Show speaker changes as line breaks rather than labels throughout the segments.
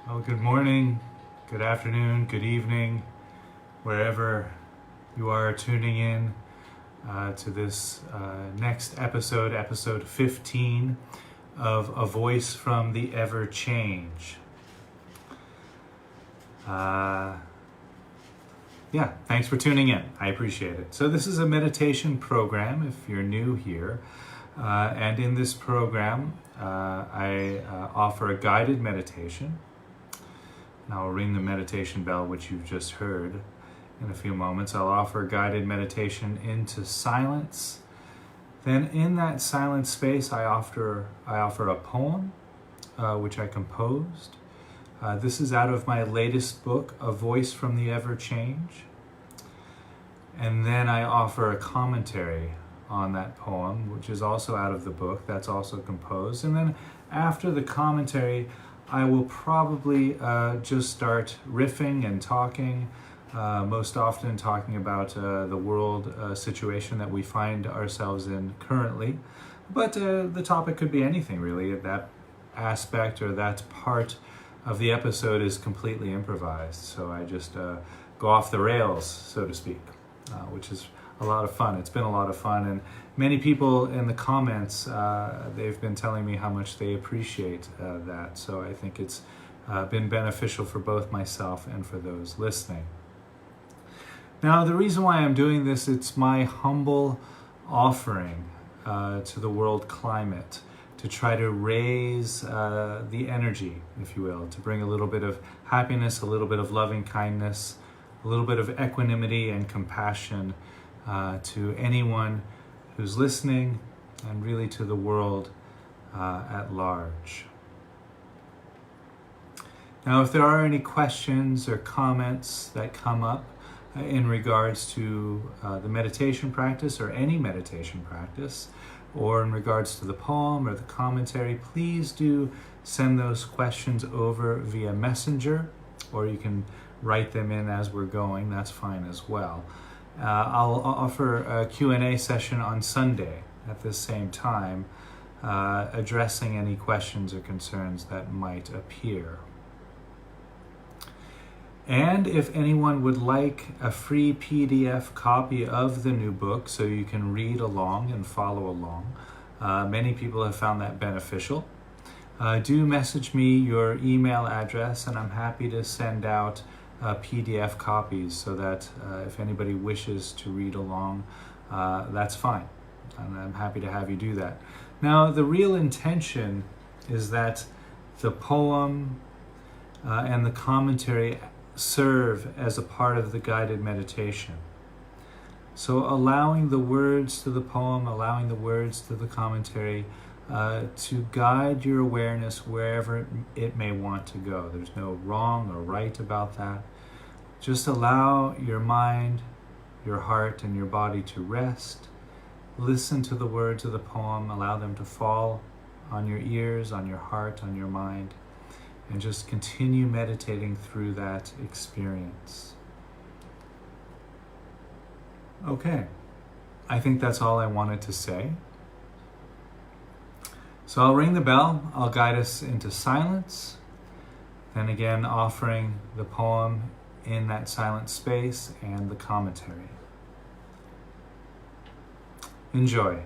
Well, good morning, good afternoon, good evening, wherever you are tuning in to this next episode, episode 15 of A Voice from the Ever Change. Thanks for tuning in. I appreciate it. So this is a meditation program if you're new here. And in this program, I offer a guided meditation. Now I'll ring the meditation bell, which you've just heard in a few moments. I'll offer a guided meditation into silence. Then in that silent space, I offer a poem, which I composed. This is out of my latest book, A Voice from the Ever Change. And then I offer a commentary on that poem, which is also out of the book. That's also composed. And then after the commentary, I will probably just start riffing and talking, most often talking about the world situation that we find ourselves in currently. But the topic could be anything, really. That aspect or that part of the episode is completely improvised. So I just go off the rails, so to speak, which is a lot of fun. It's been a lot of fun, and many people in the comments, they've been telling me how much they appreciate that. So I think it's been beneficial for both myself and for those listening. Now, the reason why I'm doing this, it's my humble offering to the world climate to try to raise the energy, if you will, to bring a little bit of happiness, a little bit of loving kindness, a little bit of equanimity and compassion to anyone who's listening, and really to the world at large. Now, if there are any questions or comments that come up in regards to the meditation practice or any meditation practice, or in regards to the poem or the commentary, please do send those questions over via Messenger, or you can write them in as we're going. That's fine as well. I'll offer a Q&A session on Sunday at the same time, addressing any questions or concerns that might appear. And if anyone would like a free PDF copy of the new book so you can read along and follow along, many people have found that beneficial. Do message me your email address, and I'm happy to send out PDF copies so that if anybody wishes to read along, that's fine. And I'm happy to have you do that. Now, the real intention is that the poem and the commentary serve as a part of the guided meditation. So allowing the words to the poem, allowing the words to the commentary to guide your awareness wherever it may want to go. There's no wrong or right about that. Just allow your mind, your heart, and your body to rest. Listen to the words of the poem. Allow them to fall on your ears, on your heart, on your mind, and just continue meditating through that experience. Okay, I think that's all I wanted to say. So I'll ring the bell, I'll guide us into silence, then again offering the poem in that silent space and the commentary. Enjoy.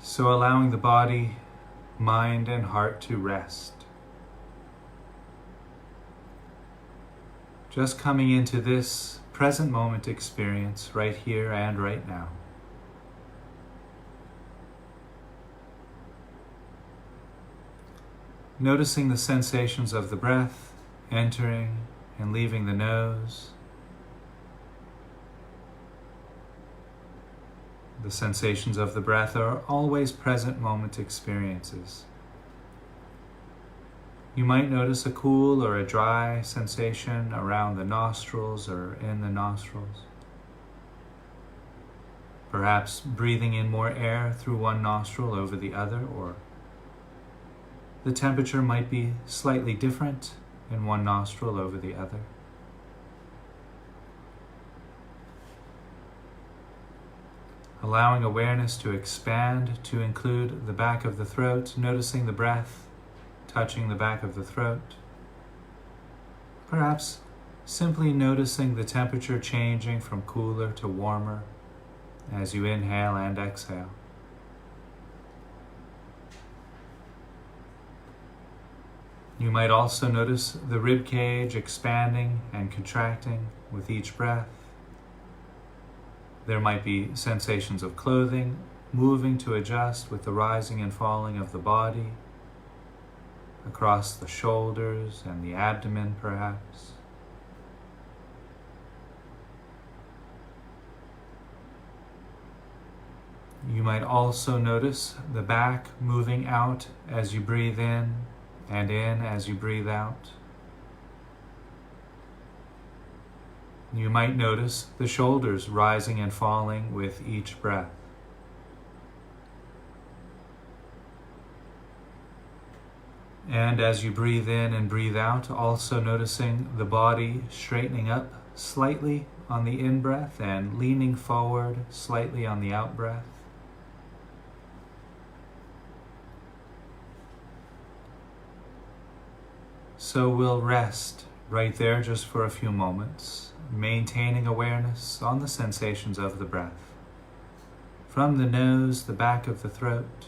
So allowing the body, mind, and heart to rest. Just coming into this present moment experience right here and right now. Noticing the sensations of the breath entering and leaving the nose. The sensations of the breath are always present moment experiences. You might notice a cool or a dry sensation around the nostrils or in the nostrils. Perhaps breathing in more air through one nostril over the other, or the temperature might be slightly different in one nostril over the other. Allowing awareness to expand to include the back of the throat, noticing the breath touching the back of the throat. Perhaps simply noticing the temperature changing from cooler to warmer as you inhale and exhale. You might also notice the rib cage expanding and contracting with each breath. There might be sensations of clothing moving to adjust with the rising and falling of the body across the shoulders and the abdomen, perhaps. You might also notice the back moving out as you breathe in and in as you breathe out. You might notice the shoulders rising and falling with each breath. And as you breathe in and breathe out, also noticing the body straightening up slightly on the in-breath and leaning forward slightly on the out-breath. So we'll rest right there just for a few moments, maintaining awareness on the sensations of the breath. From the nose, the back of the throat,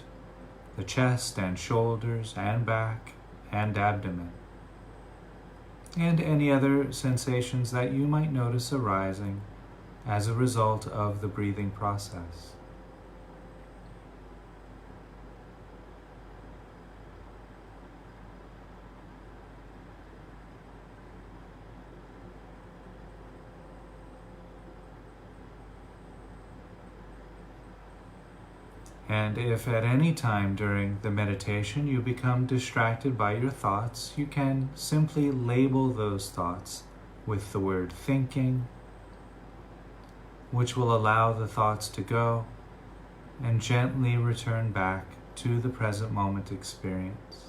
the chest and shoulders and back and abdomen, and any other sensations that you might notice arising as a result of the breathing process. And if at any time during the meditation you become distracted by your thoughts, you can simply label those thoughts with the word thinking, which will allow the thoughts to go and gently return back to the present moment experience.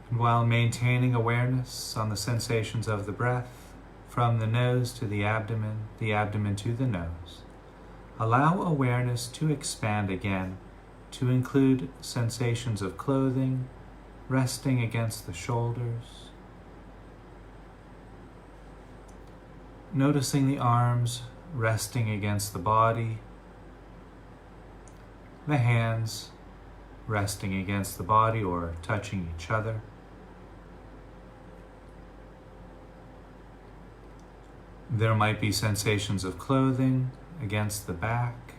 While maintaining awareness on the sensations of the breath, from the nose to the abdomen to the nose, allow awareness to expand again to include sensations of clothing resting against the shoulders, noticing the arms resting against the body, the hands resting against the body or touching each other. There might be sensations of clothing against the back.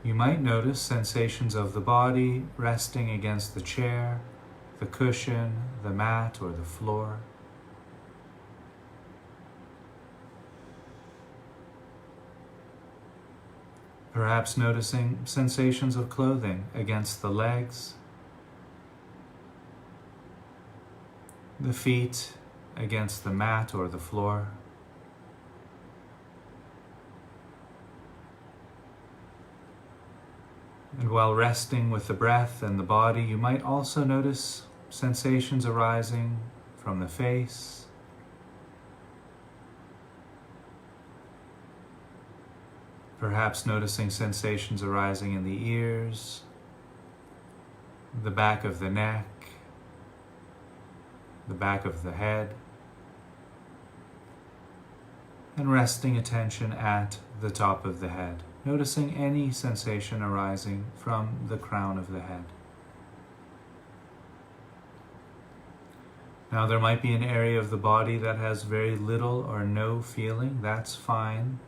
You might notice sensations of the body resting against the chair, the cushion, the mat, or the floor. Perhaps noticing sensations of clothing against the legs, the feet against the mat or the floor. And while resting with the breath and the body, you might also notice sensations arising from the face, perhaps noticing sensations arising in the ears, the back of the neck, the back of the head, and resting attention at the top of the head, noticing any sensation arising from the crown of the head. Now there might be an area of the body that has very little or no feeling. That's fine.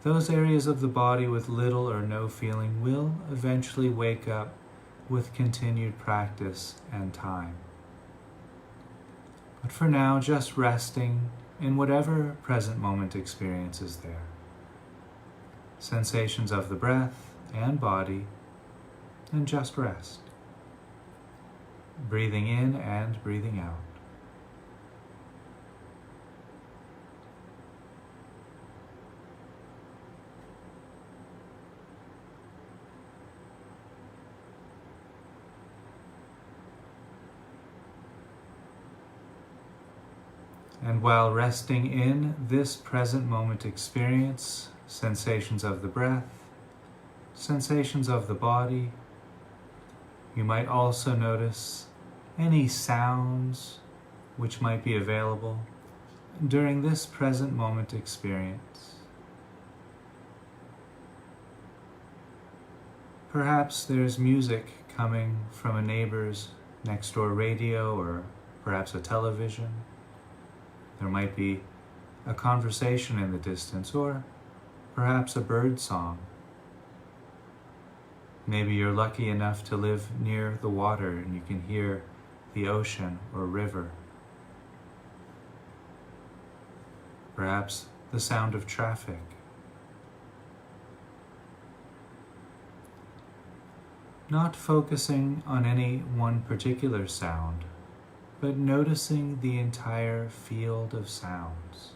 Those areas of the body with little or no feeling will eventually wake up with continued practice and time. But for now, just resting in whatever present moment experience is there. sensations of the breath and body, and just rest. Breathing in and breathing out. And while resting in this present moment experience, sensations of the breath, sensations of the body, you might also notice any sounds which might be available during this present moment experience. Perhaps there's music coming from a neighbor's next door radio or perhaps a television. There might be a conversation in the distance or perhaps a bird song. Maybe you're lucky enough to live near the water and you can hear the ocean or river. Perhaps the sound of traffic. Not focusing on any one particular sound, but noticing the entire field of sounds.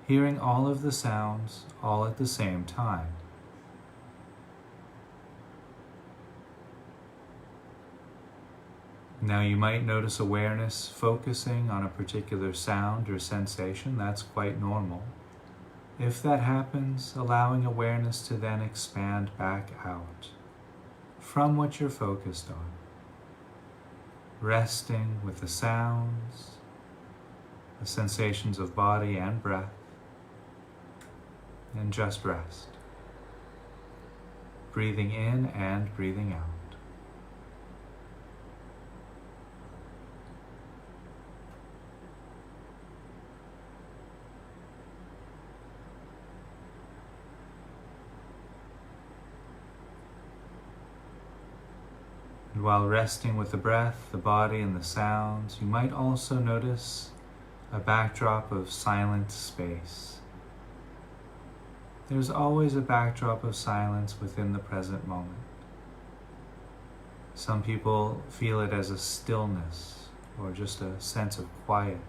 Hearing all of the sounds all at the same time. Now you might notice awareness focusing on a particular sound or sensation. That's quite normal. If that happens, allowing awareness to then expand back out from what you're focused on. Resting with the sounds, the sensations of body and breath, and just rest. Breathing in and breathing out. And while resting with the breath, the body, and the sounds, you might also notice a backdrop of silent space. There's always a backdrop of silence within the present moment. Some people feel it as a stillness or just a sense of quiet.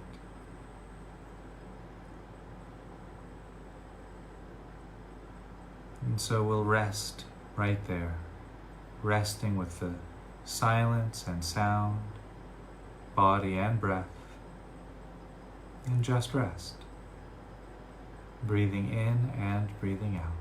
And so we'll rest right there, resting with the silence and sound, body and breath, and just rest. Breathing in and breathing out.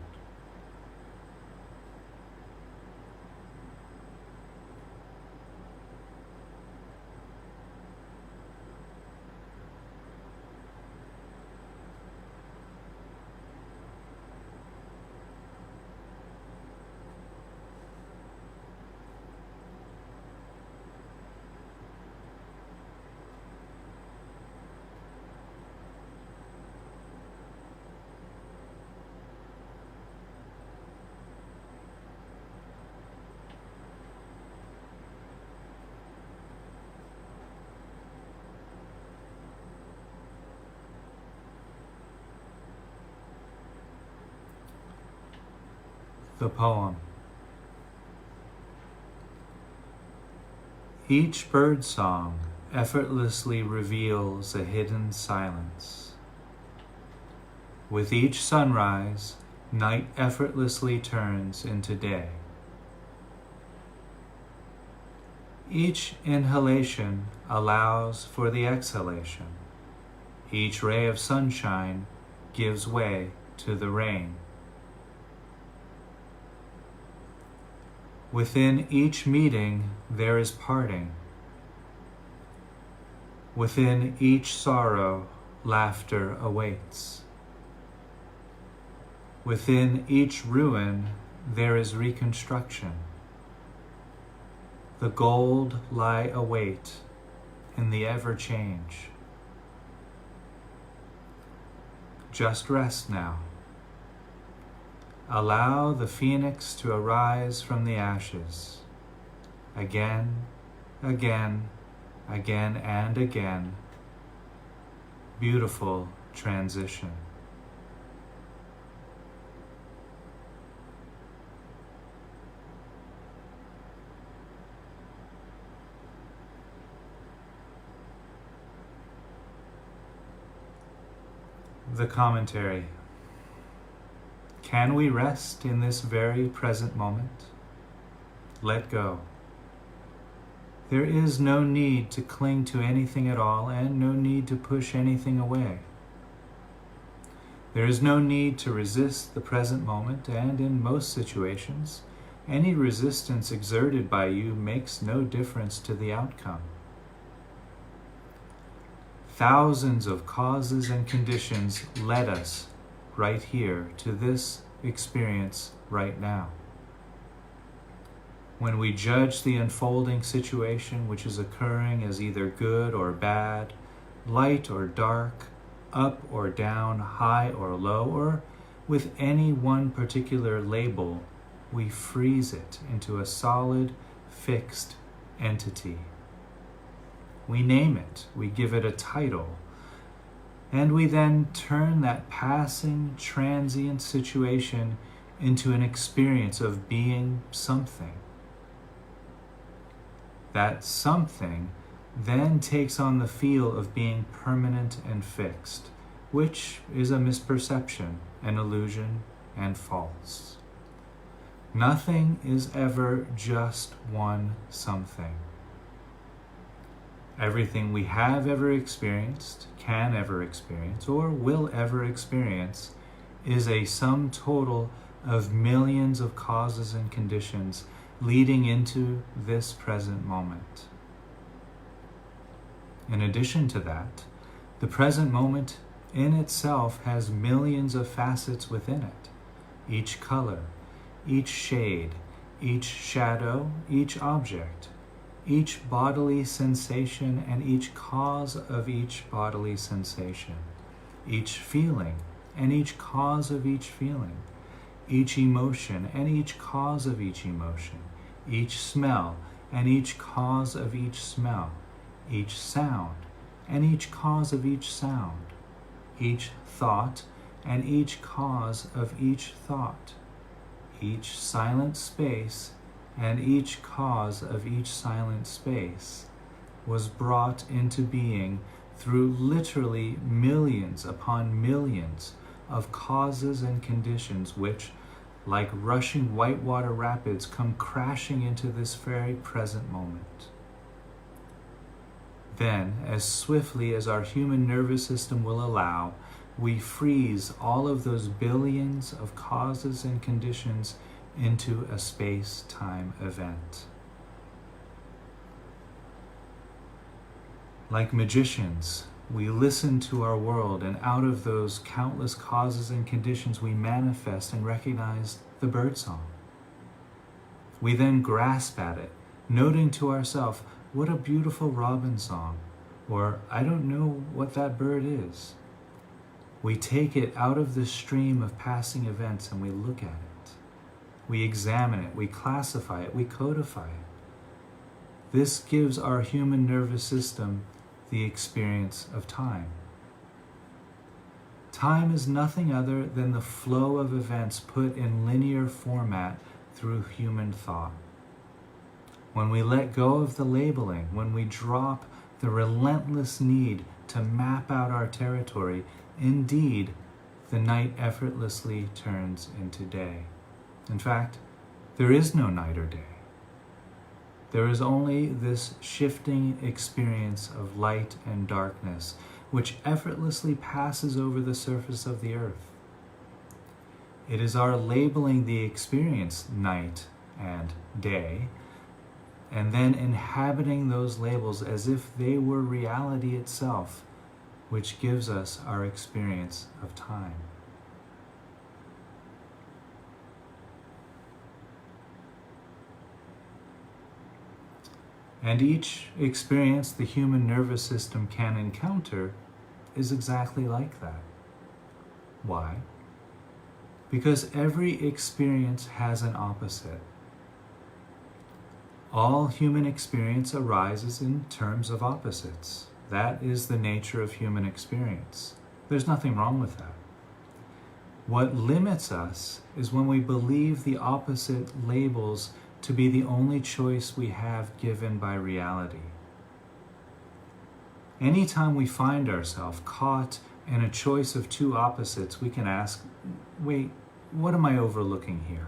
The poem. Each bird song effortlessly reveals a hidden silence. With each sunrise, night effortlessly turns into day. Each inhalation allows for the exhalation. Each ray of sunshine gives way to the rain. Within each meeting there is parting. Within each sorrow, laughter awaits. Within each ruin there is reconstruction. The gold lie await in the ever-change. Just rest now. Allow the phoenix to arise from the ashes. Again, again, again and again. Beautiful transition. the commentary. Can we rest in this very present moment? Let go. There is no need to cling to anything at all, and no need to push anything away. There is no need to resist the present moment, and in most situations, any resistance exerted by you makes no difference to the outcome. Thousands of causes and conditions led us right here to this experience right now. When we judge the unfolding situation which is occurring as either good or bad, light or dark, up or down, high or low, or with any one particular label, we freeze it into a solid, fixed entity. We name it, we give it a title, and we then turn that passing, transient situation into an experience of being something. That something then takes on the feel of being permanent and fixed, which is a misperception, an illusion, and false. Nothing is ever just one something. Everything we have ever experienced, can ever experience, or will ever experience is a sum total of millions of causes and conditions leading into this present moment. In addition to that, the present moment in itself has millions of facets within it. Each color, each shade, each shadow, each object, each bodily sensation and each cause of each bodily sensation, each feeling and each cause of each feeling, each emotion and each cause of each emotion, each smell and each cause of each smell, each sound and each cause of each sound, each thought and each cause of each thought, each silent space and each cause of each silent space was brought into being through literally millions upon millions of causes and conditions which, like rushing whitewater rapids, come crashing into this very present moment. Then, as swiftly as our human nervous system will allow, we freeze all of those billions of causes and conditions into a space-time event. Like magicians, we listen to our world, and out of those countless causes and conditions we manifest and recognize the birdsong. We then grasp at it, noting to ourselves, what a beautiful robin song, or I don't know what that bird is. We take it out of the stream of passing events and we look at it. We examine it, we classify it, we codify it. This gives our human nervous system the experience of time. Time is nothing other than the flow of events put in linear format through human thought. When we let go of the labeling, when we drop the relentless need to map out our territory, indeed, the night effortlessly turns into day. In fact, there is no night or day. There is only this shifting experience of light and darkness, which effortlessly passes over the surface of the earth. It is our labeling the experience night and day, and then inhabiting those labels as if they were reality itself, which gives us our experience of time. And each experience the human nervous system can encounter is exactly like that. Why? Because every experience has an opposite. All human experience arises in terms of opposites. That is the nature of human experience. There's nothing wrong with that. What limits us is when we believe the opposite labels to be the only choice we have given by reality. Anytime we find ourselves caught in a choice of two opposites, we can ask, wait, what am I overlooking here?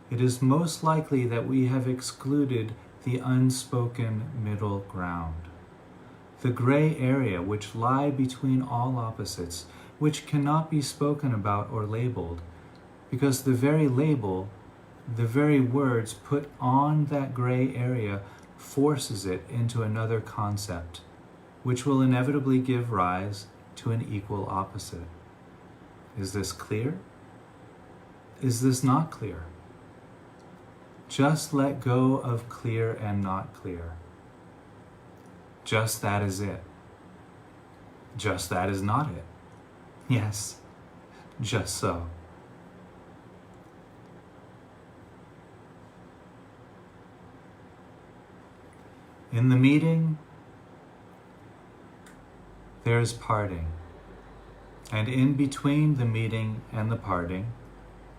It is most likely that we have excluded the unspoken middle ground, the gray area which lie between all opposites, which cannot be spoken about or labeled, because the very label, the very words put on that gray area forces it into another concept, which will inevitably give rise to an equal opposite. Is this clear? Is this not clear? Just let go of clear and not clear. Just that is it. Just that is not it. Yes, just so. In the meeting, there is parting. And in between the meeting and the parting,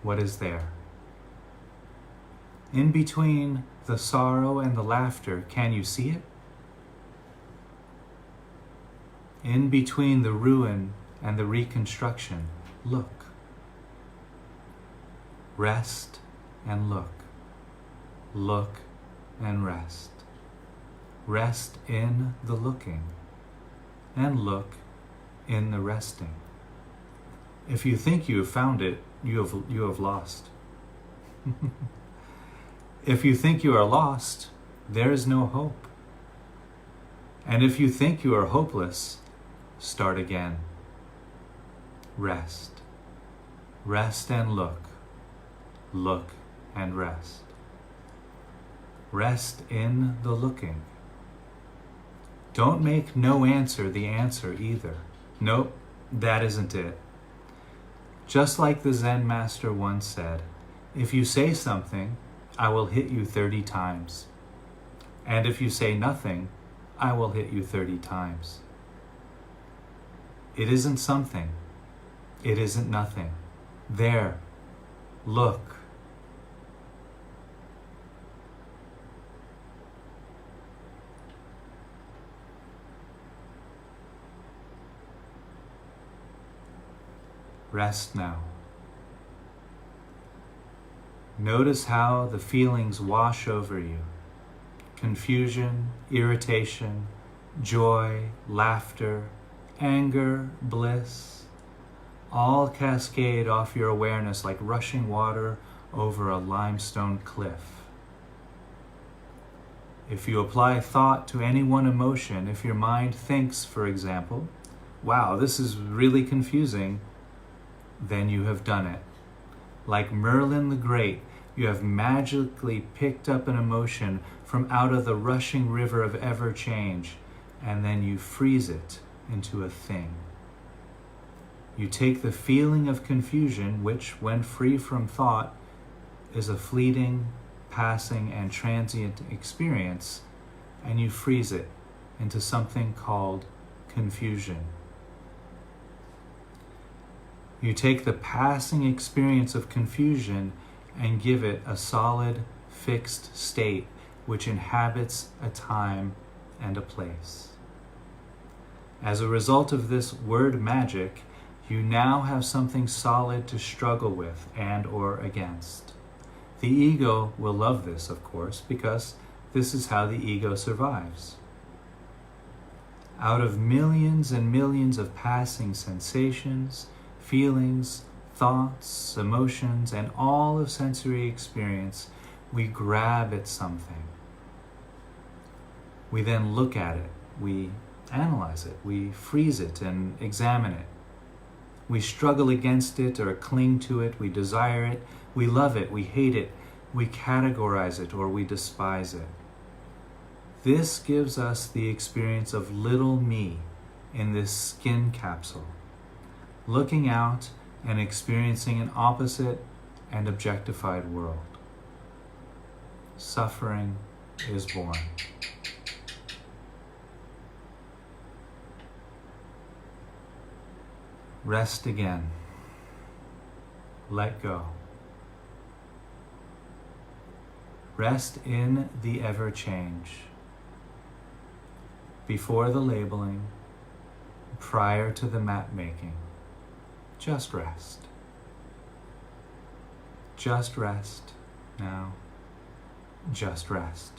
what is there? In between the sorrow and the laughter, can you see it? In between the ruin and the reconstruction, look. Rest and look. Look and rest. Rest in the looking, and look in the resting. If you think you have found it, you have lost. If you think you are lost, there is no hope. And if you think you are hopeless, start again. Rest. Rest and look. Look and rest. Rest in the looking. Don't make no answer the answer either. Nope, that isn't it. Just like the Zen master once said, if you say something, I will hit you 30 times. And if you say nothing, I will hit you 30 times. It isn't something. It isn't nothing. There, look. Rest now. Notice how the feelings wash over you. Confusion, irritation, joy, laughter, anger, bliss, all cascade off your awareness like rushing water over a limestone cliff. If you apply thought to any one emotion, if your mind thinks, for example, wow, this is really confusing, then you have done it. Like Merlin the Great, you have magically picked up an emotion from out of the rushing river of ever change, and then you freeze it into a thing. You take the feeling of confusion, which, when free from thought, is a fleeting, passing, and transient experience, and you freeze it into something called confusion. You take the passing experience of confusion and give it a solid, fixed state which inhabits a time and a place. As a result of this word magic, you now have something solid to struggle with and or against. The ego will love this, of course, because this is how the ego survives. Out of millions and millions of passing sensations, feelings, thoughts, emotions, and all of sensory experience, we grab at something. We then look at it, we analyze it, we freeze it and examine it. We struggle against it or cling to it, we desire it, we love it, we hate it, we categorize it or we despise it. This gives us the experience of little me in this skin capsule, looking out and experiencing an opposite and objectified world. Suffering is born. Rest again. Let go. Rest in the ever change. Before the labeling, prior to the map making. Just rest. Just rest. Now, just rest.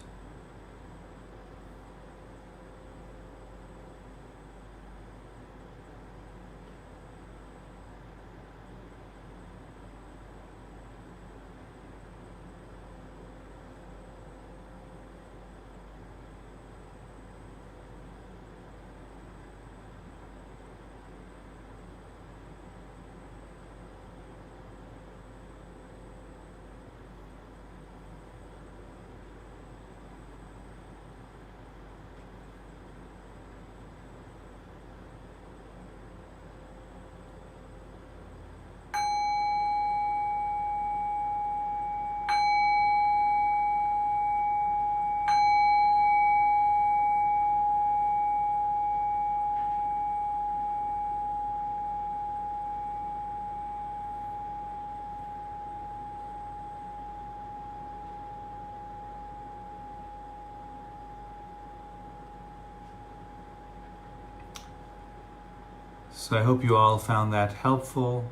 So I hope you all found that helpful,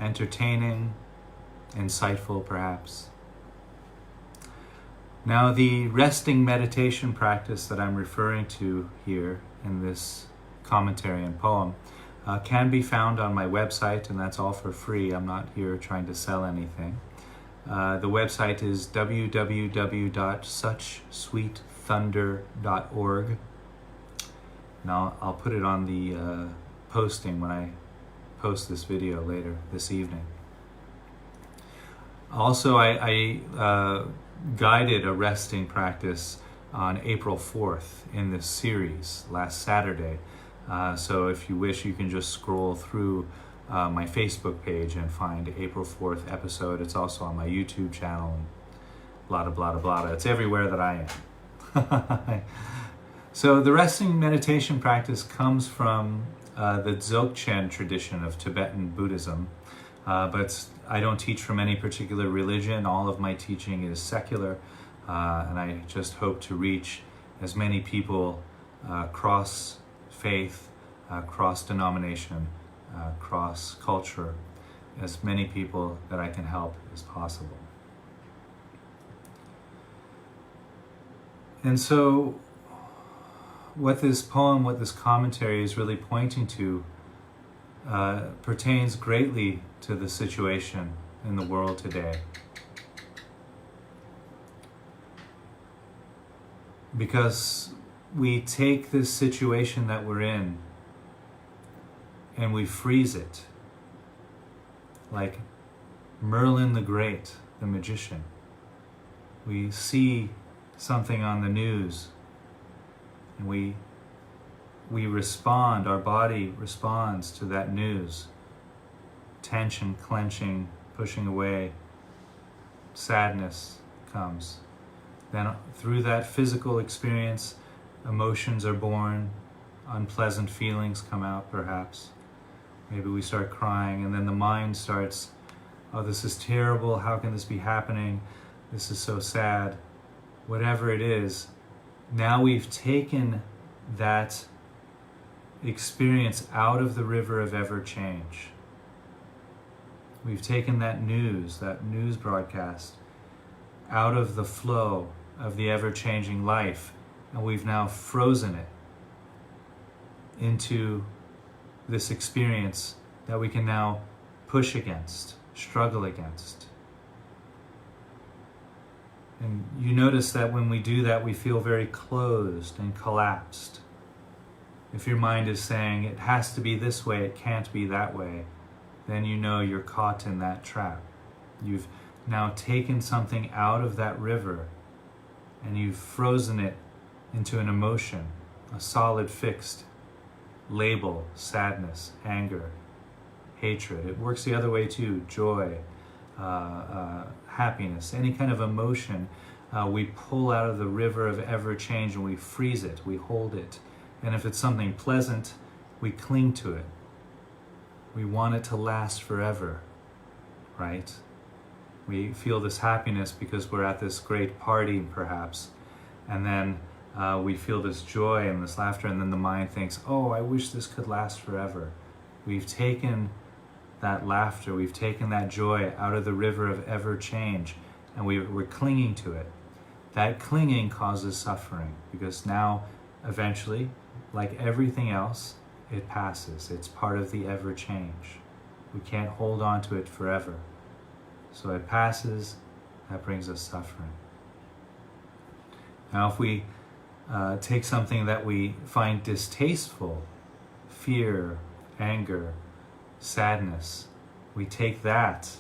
entertaining, insightful perhaps. Now the resting meditation practice that I'm referring to here in this commentary and poem can be found on my website, and that's all for free. I'm not here trying to sell anything. The website is www.suchsweetthunder.org. Now I'll put it on the posting when I post this video later this evening. Also, I guided a resting practice on April 4th in this series last Saturday. So if you wish, you can just scroll through my Facebook page and find April 4th episode. It's also on my YouTube channel and blah, blah, blah, blah. It's everywhere that I am. So the resting meditation practice comes from the Dzogchen tradition of Tibetan Buddhism, but I don't teach from any particular religion. All of my teaching is secular, and I just hope to reach as many people cross faith, cross denomination, cross culture, as many people that I can help as possible. And so what this poem, what this commentary is really pointing to pertains greatly to the situation in the world today. Because we take this situation that we're in and we freeze it, like Merlin the Great, the magician. We see something on the news and we respond, our body responds to that news. Tension, clenching, pushing away, sadness comes. Then through that physical experience, emotions are born, unpleasant feelings come out perhaps. Maybe we start crying, and then the mind starts, oh, this is terrible, how can this be happening? This is so sad. Whatever it is, now we've taken that experience out of the river of ever change. We've taken that news broadcast, out of the flow of the ever-changing life, and we've now frozen it into this experience that we can now push against, struggle against. And you notice that when we do that, we feel very closed and collapsed. If your mind is saying, it has to be this way, it can't be that way, then you know you're caught in that trap. You've now taken something out of that river and you've frozen it into an emotion, a solid fixed label: sadness, anger, hatred. It works the other way too: joy, happiness, any kind of emotion. We pull out of the river of ever change and we freeze it, we hold it. And if it's something pleasant, we cling to it. We want it to last forever, right? We feel this happiness because we're at this great party perhaps, and then we feel this joy and this laughter, and then the mind thinks, oh, I wish this could last forever. We've taken that laughter, we've taken that joy out of the river of ever change, and we're clinging to it. That clinging causes suffering, because now, eventually, like everything else, it passes. It's part of the ever change. We can't hold on to it forever. So it passes, that brings us suffering. Now if we take something that we find distasteful, fear, anger, sadness, we take that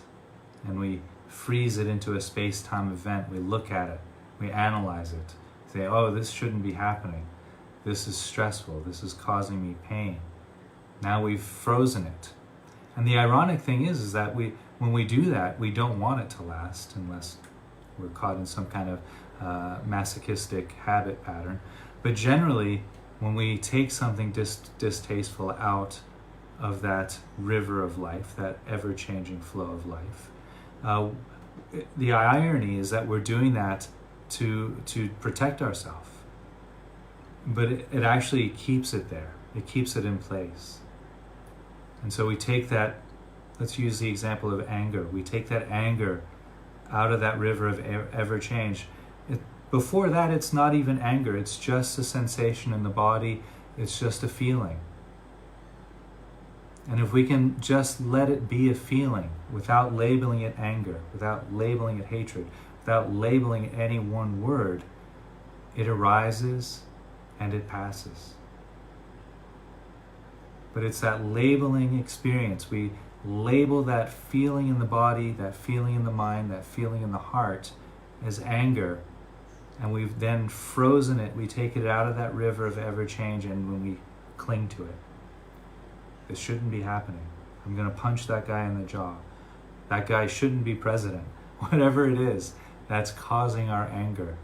and we freeze it into a space-time event. We look at it, we analyze it, say, oh, this shouldn't be happening. This is stressful, this is causing me pain. Now we've frozen it. And the ironic thing is that when we do that, we don't want it to last unless we're caught in some kind of masochistic habit pattern. But generally, when we take something distasteful out of that river of life, that ever-changing flow of life, the irony is that we're doing that to protect ourselves. But it actually keeps it there. It keeps it in place. And so we take that, let's use the example of anger. We take that anger out of that river of ever change. Before that, it's not even anger. It's just a sensation in the body. It's just a feeling. And if we can just let it be a feeling without labeling it anger, without labeling it hatred, without labeling it any one word, it arises and it passes. But it's that labeling experience. We label that feeling in the body, that feeling in the mind, that feeling in the heart as anger, and we've then frozen it. We take it out of that river of ever change, and when we cling to it, this shouldn't be happening. I'm going to punch that guy in the jaw. That guy shouldn't be president. Whatever it is, that's causing our anger.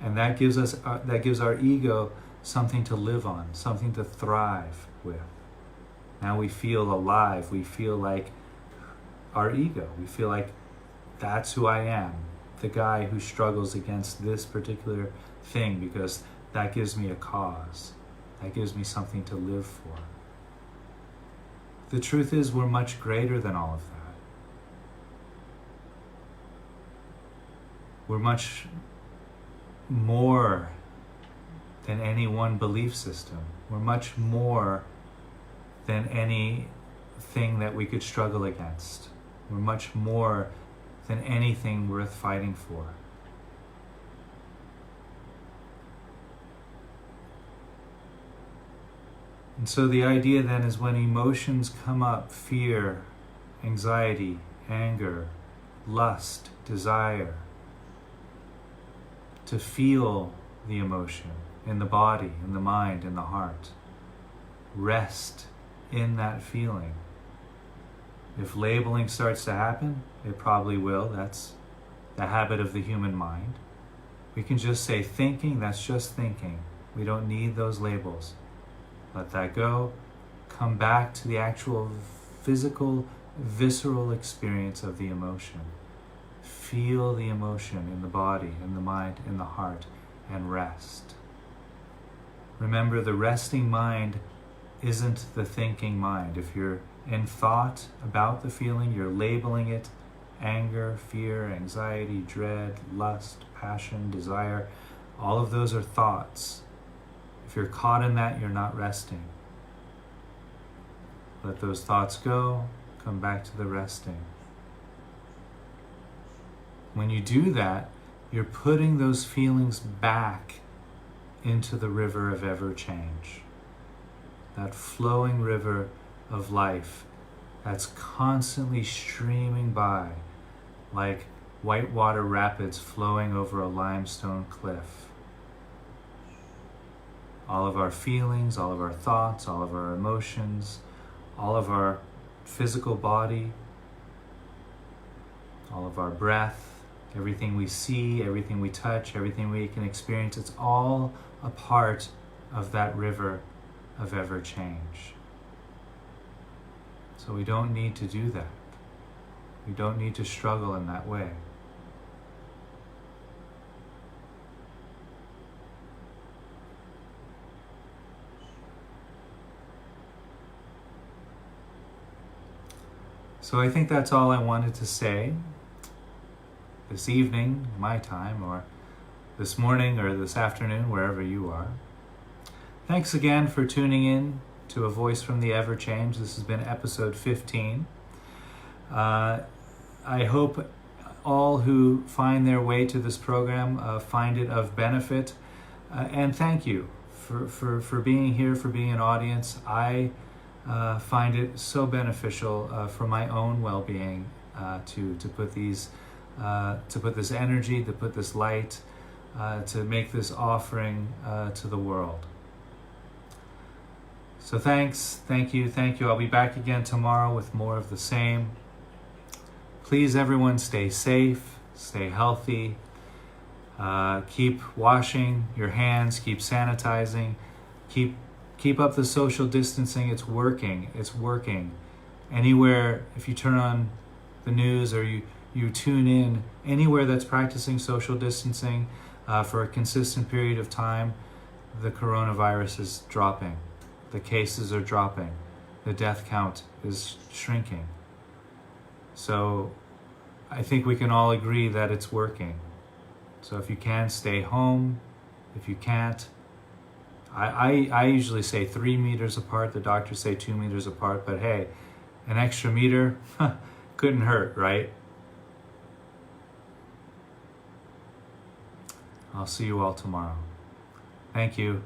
And that gives our ego something to live on, something to thrive with. Now we feel alive. We feel like our ego. We feel like that's who I am, the guy who struggles against this particular thing, because that gives me a cause. That gives me something to live for. The truth is, we're much greater than all of that. We're much more than any one belief system. We're much more than anything that we could struggle against. We're much more than anything worth fighting for. And so the idea then is, when emotions come up, fear, anxiety, anger, lust, desire, to feel the emotion in the body, in the mind, in the heart. Rest in that feeling. If labeling starts to happen, it probably will. That's the habit of the human mind. We can just say thinking, that's just thinking. We don't need those labels. Let that go. Come back to the actual physical, visceral experience of the emotion. Feel the emotion in the body, in the mind, in the heart, and rest. Remember, the resting mind isn't the thinking mind. If you're in thought about the feeling, you're labeling it anger, fear, anxiety, dread, lust, passion, desire. All of those are thoughts. If you're caught in that, you're not resting. Let those thoughts go. Come back to the resting. When you do that, you're putting those feelings back into the river of ever change. That flowing river of life that's constantly streaming by like whitewater rapids flowing over a limestone cliff. All of our feelings, all of our thoughts, all of our emotions, all of our physical body, all of our breath, everything we see, everything we touch, everything we can experience, it's all a part of that river of ever change. So we don't need to do that. We don't need to struggle in that way. So I think that's all I wanted to say this evening, my time, or this morning or this afternoon, wherever you are. Thanks again for tuning in to A Voice from the Ever Change. This has been episode 15. I hope all who find their way to this program find it of benefit. And thank you for being here, for being an audience. I find it so beneficial for my own well-being to put these, to put this energy, to put this light, to make this offering to the world. So thanks, thank you. I'll be back again tomorrow with more of the same. Please, everyone, stay safe, stay healthy. Keep washing your hands, keep sanitizing, keep up the social distancing. It's working. Anywhere, if you turn on the news or you tune in, anywhere that's practicing social distancing for a consistent period of time, the coronavirus is dropping. The cases are dropping. The death count is shrinking. So I think we can all agree that it's working. So if you can, stay home. If you can't, I usually say 3 meters apart. The doctors say 2 meters apart. But hey, an extra meter couldn't hurt, right? I'll see you all tomorrow. Thank you.